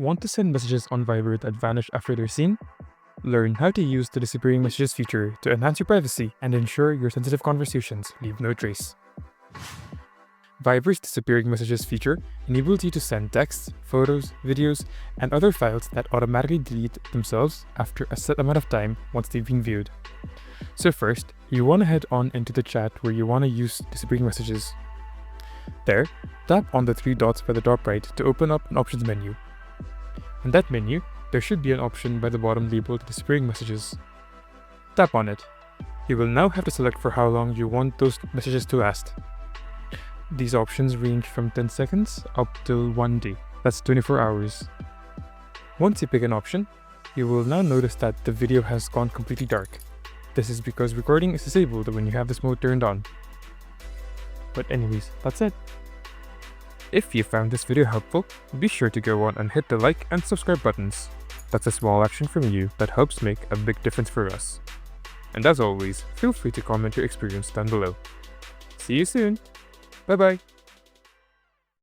Want to send messages on Viber that vanish after they're seen? Learn how to use the disappearing messages feature to enhance your privacy and ensure your sensitive conversations leave no trace. Viber's disappearing messages feature enables you to send texts, photos, videos, and other files that automatically delete themselves after a set amount of time once they've been viewed. So first, you want to head on into the chat where you want to use disappearing messages. There, tap on the three dots by the top right to open up an options menu. In that menu, there should be an option by the bottom labeled disappearing messages. Tap on it. You will now have to select for how long you want those messages to last. These options range from 10 seconds up till 1 day, that's 24 hours. Once you pick an option, you will now notice that the video has gone completely dark. This is because recording is disabled when you have this mode turned on. But anyways, that's it. If you found this video helpful, be sure to go on and hit the like and subscribe buttons. That's a small action from you that helps make a big difference for us. And as always, feel free to comment your experience down below. See you soon! Bye bye!